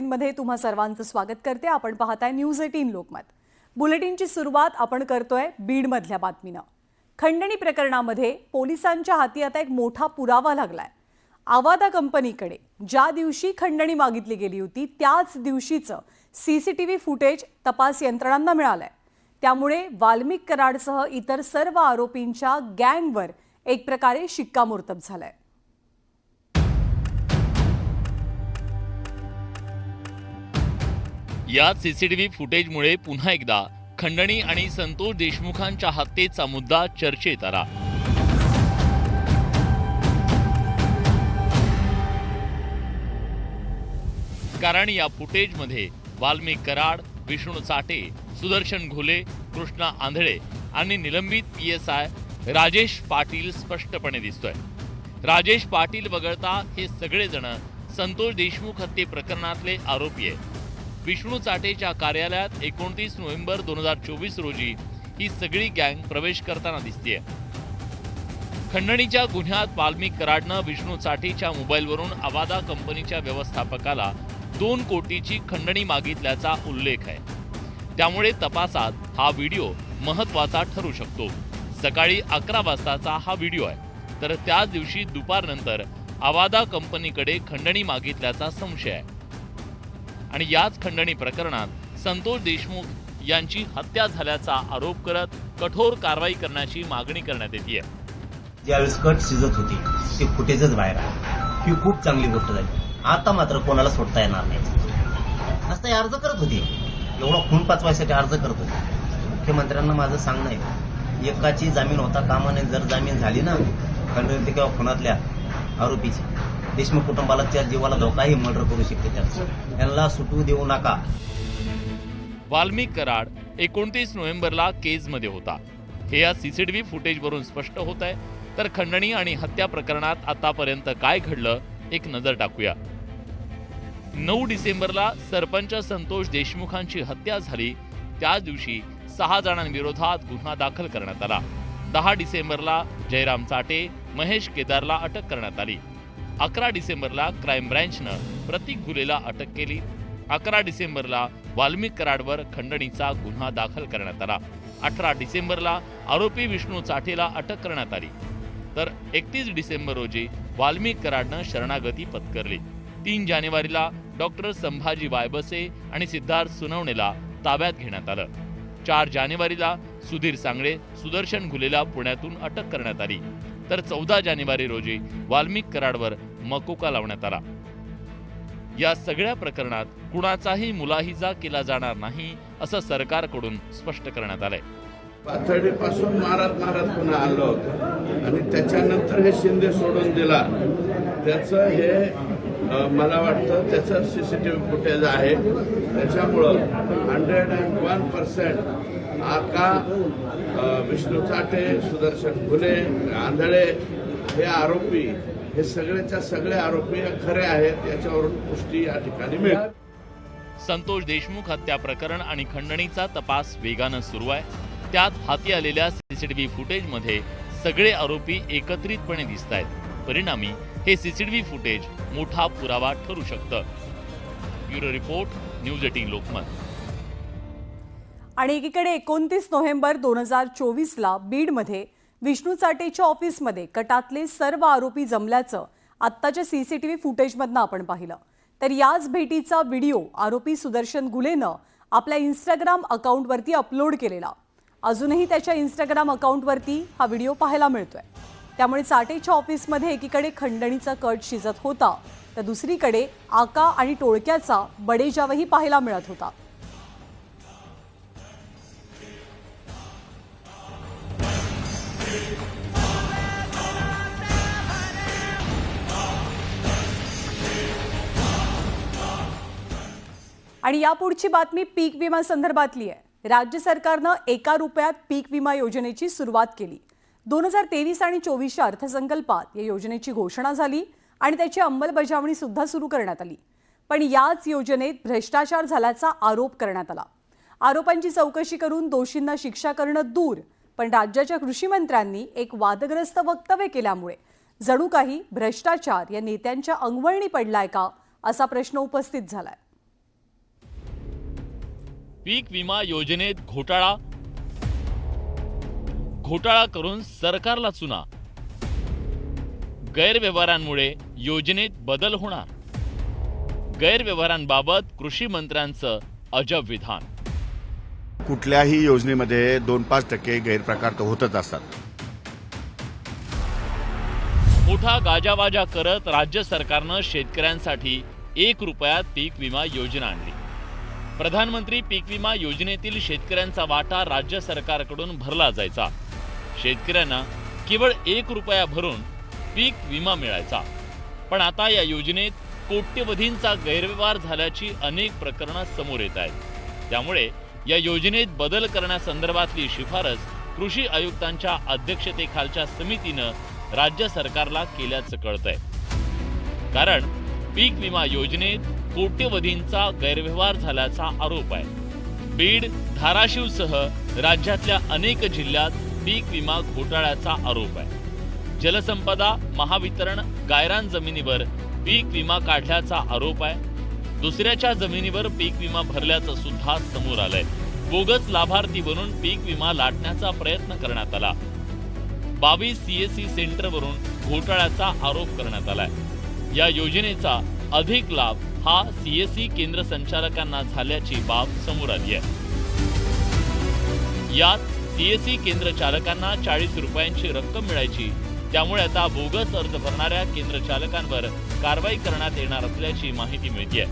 बुलेटिनमध्ये तुम्हा सर्वांचं स्वागत करते। आपण पाहताय न्यूज 18 लोकमत। बुलेटिनची सुरुवात आपण करतोय बीडमधल्या बातमीनं। खंडणी प्रकरणामध्ये पोलिसांच्या हाती आता एक मोठा पुरावा लागलाय। आवादा कंपनीकडे ज्या दिवशी खंडणी मागितली गेली होती त्याच दिवशीचं सीसीटीव्ही फुटेज तपास यंत्रणांना मिळालंय। त्यामुळे वाल्मिक कराडसह इतर सर्व आरोपींच्या गँगवर एक प्रकारे शिक्कामोर्तब झालाय। या सीसीटीव्ही फुटेजमुळे पुन्हा एकदा खंडणी आणि संतोष देशमुखांच्या हत्येचा मुद्दा चर्चेत आला। कारण या फुटेजमध्ये वाल्मिक कराड, विष्णू चाटे, सुदर्शन घोले, कृष्णा आंधळे आणि निलंबित पीएसआय राजेश पाटील स्पष्टपणे दिसतोय। राजेश पाटील वगळता हे सगळे जण संतोष देशमुख हत्ये प्रकरणातले आरोपी आहेत। विष्णू चाटेच्या कार्यालयात 29 नोव्हेंबर 2024 रोजी ही सगळी गँग प्रवेश करताना दिसतेय। खंडणीच्या गुन्ह्यात वाल्मिक कराडनं विष्णू चाटेच्या मोबाईलवरून आवादा कंपनीच्या व्यवस्थापकाला 2 कोटीची खंडणी मागितल्याचा उल्लेख आहे। त्यामुळे तपासात हा व्हिडिओ महत्त्वाचा ठरू शकतो। सकाळी 11 वाजताचा हा व्हिडिओ आहे, तर त्याच दिवशी दुपारनंतर आवादा कंपनीकडे खंडणी मागितल्याचा संशय आहे। आणि याच खंडणी प्रकरणात संतोष देशमुख यांची हत्या झाल्याचा आरोप करत कठोर कारवाई करण्याची मागणी करण्यात येते। ज्यावेळेस कट शिजत होती ते फुटेजच बाहेर आले, ही खूप चांगली गोष्ट झाली। आता मात्र कोणाला सोडता येणार नाही। असं अर्ज करत होती, एवढा खून पाचवायसाठी अर्ज करत होती। मुख्यमंत्र्यांना माझं सांगणं आहे, एकाची जामीन होता कामा नये। जर जामीन झाली ना खंडणी किंवा खुनातल्या आरोपीची, देशमुख कुटुंबाला त्या जीवाला धोकाही मर्डर करू शकते। त्यांना सुटू देऊ नका। वाल्मिक कराड 29 नोव्हेंबरला केजमध्ये होता, हे या सीसीटीव्ही फुटेजवरून स्पष्ट होत आहे। तर खंडणी आणि हत्या प्रकरणात आतापर्यंत काय घडलं एक नजर टाकूया। 9 डिसेंबरला सरपंच संतोष देशमुखांची हत्या झाली, त्याच दिवशी 6 जणांविरोधात गुन्हा दाखल करण्यात आला। 10 डिसेंबरला जयराम चाटे, महेश केदारला अटक करण्यात आली। 11 डिसेंबरला क्राईम ब्रँचनं प्रतीक घुलेला अटक केली। 11 डिसेंबरला वाल्मिक कराडवर खंडणीचा गुन्हा दाखल करण्यात आला। 18 डिसेंबरला आरोपी विष्णू चाटेला अटक करण्यात आली। तर 31 डिसेंबर रोजी वाल्मिक कराडनं शरणागती पत्करली। 3 जानेवारीला डॉक्टर संभाजी वायबसे आणि सिद्धार्थ सुनवणेला ताब्यात घेण्यात आलं। 4 जानेवारीला सुधीर सांगळे, सुदर्शन घुलेला पुण्यातून अटक करण्यात आली। तर 14 जानेवारी रोजी वाल्मिक कराडवर मकोका लावण्यात आला। या सगळ्या प्रकरणात कुणाचाही मुलाहिजा केला जाणार नाही असं सरकारकडून स्पष्ट करण्यात आलंय। पाथर्डीपासून मारत पुन्हा आलं होतं आणि त्याच्यानंतर हे शिंदे सोडून दिला। त्याचं हे मला वाटतं त्याचं सीसीटीव्ही फुटेज आहे। त्याच्यामुळं 101% आका, विष्णू चाटे, सुदर्शन घुले, आंधळे हे आरोपी, हे सगळेच्या सगळे आरोपी खरे आहेत याच्यावरून पुष्टी या ठिकाणी मिळेल। संतोष देशमुख हत्या प्रकरण आणि खंडणीचा तपास वेगानं सुरू आहे। त्यात हाती आलेल्या सीसीटीव्ही फुटेजमध्ये सगळे आरोपी एकत्रितपणे दिसतायत। परिणामी हे सीसीटीव्ही फुटेज मोठा पुरावा ठरू शकतं। Bureau report, news 18 Lokmat. आणि एकीकडे 29 नोव्हेंबर 2024ला बीडमध्ये विष्णू चाटेच्या ऑफिसमध्ये कटातले सर्व आरोपी जमल्याचं आत्ताच्या सीसीटीव्ही फुटेजमधनं आपण पाहिलं। तर याच भेटीचा व्हिडिओ आरोपी सुदर्शन घुलेनं आपल्या इंस्टाग्राम अकाउंटवरती अपलोड केलेला। अजूनही त्याच्या इंस्टाग्राम अकाउंटवरती हा व्हिडिओ पाहायला मिळतोय। त्यामुळे चाटेच्या ऑफिसमध्ये एकीकडे खंडणीचा कट शिजत होता, तर दुसरीकडे आका आणि टोळक्याचा बडेजावही पाहायला मिळत होता। आणि यापुढची बातमी पीक विमा संदर्भातली आहे। राज्य सरकारनं 1 रुपयात पीक विमा योजनेची सुरुवात केली। 2023 आणि 24च्या अर्थसंकल्पात या योजनेची घोषणा झाली आणि त्याची अंमलबजावणी सुद्धा सुरू करण्यात आली। पण याच योजनेत भ्रष्टाचार झाल्याचा आरोप करण्यात आला। आरोपांची चौकशी करून दोषींना शिक्षा करणं दूर, पण राज्याच्या कृषी मंत्र्यांनी एक वादग्रस्त वक्तव्य केल्यामुळे जणू काही भ्रष्टाचार या नेत्यांच्या अंगवळणी पडलाय का असा प्रश्न उपस्थित झालाय। पीक विमा योजनेत घोटाळा करून सरकारला चुना. गैरव्यवहारांमुळे योजनेत बदल होणार. गैरव्यवहारांबाबत कृषी मंत्र्यांचं अजब विधान. कुठल्याही योजनेमध्ये 2-5% गैरप्रकार तर होतच असतात. मोठा गाजावाजा करत राज्य सरकारनं शेतकऱ्यांसाठी 1 रुपयात पीक विमा योजना आणली. प्रधानमंत्री पीक विमा योजनेतील शेतकऱ्यांचा वाटा राज्य सरकारकडून भरला जायचा. शेतकऱ्यांना केवळ 1 रुपया भरून पीक विमा मिळायचा. पण आता या योजनेत कोट्यवधींचा गैरव्यवहार झाल्याची अनेक प्रकरणं समोर येत आहेत. त्यामुळे या योजनेत बदल करण्यासंदर्भातली शिफारस कृषी आयुक्तांच्या अध्यक्षतेखालच्या समितीनं राज्य सरकारला केल्याचं कळतंय. कारण पीक विमा योजनेत कोट्यवधींचा गैरव्यवहार झाल्याचा आरोप आहे. बीड, धाराशिवसह राज्यातल्या अनेक जिल्ह्यात पीक विमा घोटाळ्याचा आरोप आहे. जलसंपदा, महावितरण, गायरान जमिनीवर पीक विमा काढल्याचा आरोप आहे. दुसऱ्याच्या जमिनीवर पीक विमा भरल्याचं सुद्धा समोर आलंय. बोगस लाभार्थी बनून पीक विमा लाटण्याचा प्रयत्न करण्यात आला. 22 CSC सेंटरवरून घोटाळ्याचा आरोप करण्यात आलाय. या योजनेचा अधिक लाभ हा CSC केंद्र संचालकांना झाल्याची बाब समोर आली आहे. यात CSC केंद्र चालकांना 40 रुपयांची रक्कम मिळायची. त्यामुळे आता बोगस अर्ज भरणाऱ्या केंद्र चालकांवर कारवाई करण्यात येणार असल्याची माहिती मिळते.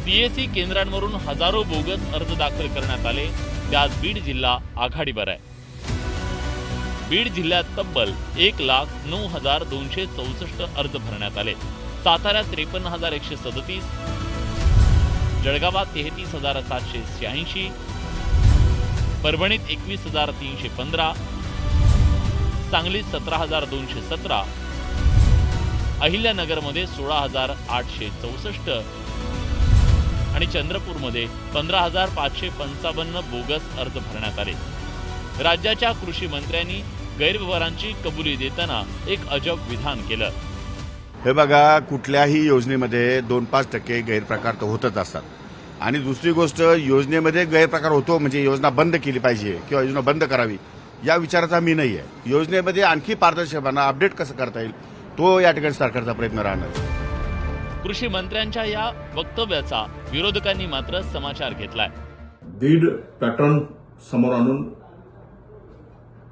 CSC केंद्रांवरून हजारो बोगस अर्ज दाखल करण्यात आले. त्यात बीड जिल्हा आघाडीवर आहे. बीड जिल्ह्यात तब्बल 1,09,264 अर्ज भरण्यात आले. साताऱ्यात 53,137, जळगावात 33,786, परभणीत 21,315, सांगलीत 17,217, अहिल्यानगरमध्ये 16,864 आणि चंद्रपूरमध्ये 15,555 बोगस अर्ज भरण्यात आले. राज्याच्या कृषी मंत्र्यांनी गैरव्यवहारांची कबुली देताना एक अजब विधान केलं. हे बघा, कुठल्याही योजनेमध्ये 2-5% गैरप्रकार तर होतच असतात. आणि दुसरी गोष्ट, योजनेमध्ये गैरप्रकार होतो म्हणजे योजना बंद केली पाहिजे किंवा योजना बंद करावी या विचाराचा मी नाही आहे. योजनेमध्ये आणखी पारदर्शकपणा अपडेट कसं करता येईल तो या ठिकाणी सरकारचा प्रयत्न राहणार. कृषी मंत्र्यांच्या या वक्तव्याचा विरोधकांनी मात्र समाचार घेतलाय. बीड पॅटर्न समोर आणून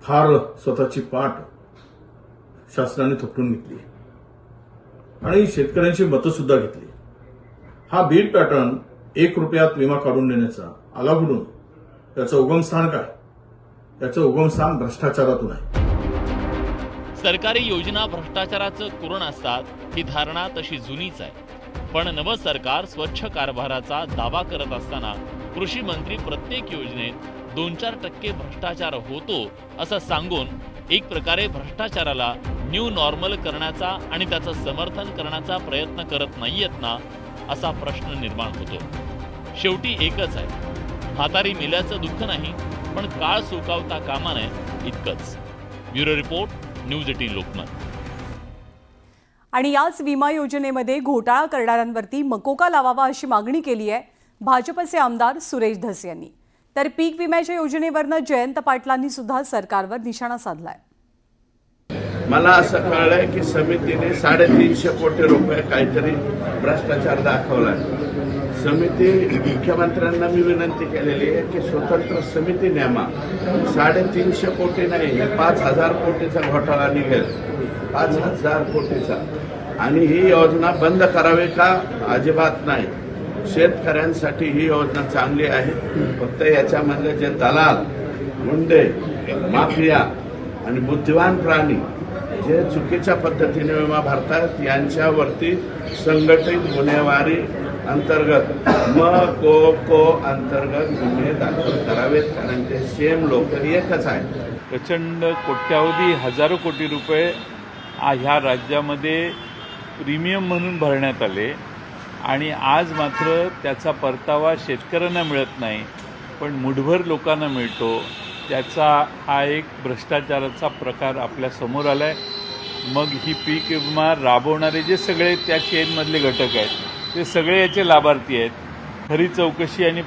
फार स्वतःची पाठ शासनाने थोपटून घेतली आणि शेतकऱ्यांची मतं सुद्धा घेतली. हा बीड पॅटर्न 1 रुपयात विमा काढून देण्याचा आला कुठून? त्याचं उगमस्थान काय? त्याचं उगमस्थान भ्रष्टाचारातून आहे. सरकारी योजना भ्रष्टाचाराचं कुरण असतात ही धारणा तशी जुनीच आहे. पण नवं सरकार स्वच्छ कारभाराचा दावा करत असताना कृषी मंत्री प्रत्येक योजनेत 2-4% भ्रष्टाचार होतो असं सांगून एक प्रकारे भ्रष्टाचाराला न्यू नॉर्मल करण्याचा आणि त्याचं समर्थन करण्याचा प्रयत्न करत नाहीयेत ना, असा प्रश्न निर्माण होतो. शेवटी एकच आहे, म्हातारी मेल्याचं दुःख नाही, पण काळ सुकावता कामा नये इतकंच. Bureau report, news 18 Lokmat. आणि याच विमा योजनेमध्ये घोटाळा करणाऱ्यांवरती मकोका लावावा अशी मागणी केली आहे भाजपचे आमदार सुरेश धस यांनी. तर पीक विम्याच्या योजनेवरनं जयंत पाटलांनी सुद्धा सरकारवर निशाणा साधलाय. मला असं कळलंय की समितीने 350 कोटी रुपये काहीतरी भ्रष्टाचार दाखवलाय. समिती मुख्यमंत्र्यांना मी विनंती केलेली आहे की स्वतंत्र समिती नेमा. 350 कोटी नाही, 5,000 कोटीचा घोटाळा निघेल, 5,000 कोटीचा. आणि ही योजना बंद करावी का? अजिबात नाही. शेतकऱ्यांसाठी ही योजना चांगली आहे. फक्त याच्यामधले जे दलाल, गुंडे, माफिया आणि बुद्धिवान प्राणी जे चुकीच्या पद्धतीने विमा भरतात यांच्यावरती संघटित गुन्हेगारी अंतर्गत को अंतर्गत गुन्हे दाखल करावेत. कारण ते सेम लोक एकच आहेत. प्रचंड कोट्यावधी हजारो कोटी रुपये ह्या राज्यामध्ये प्रीमियम म्हणून भरण्यात आले आणि आज मात्र त्याचा परतावा शेतकऱ्यांना मिळत नाही, पण मुठभर लोकांना मिळतो. त्याचा हा एक भ्रष्टाचाराचा प्रकार आपल्या समोर आला आहे. मग ही पीक विमा राबवणारे जे सगळे त्या चेनमधले घटक आहेत ते सगळे याचे लाभार्थी आहेत. खरी चौकशी आणि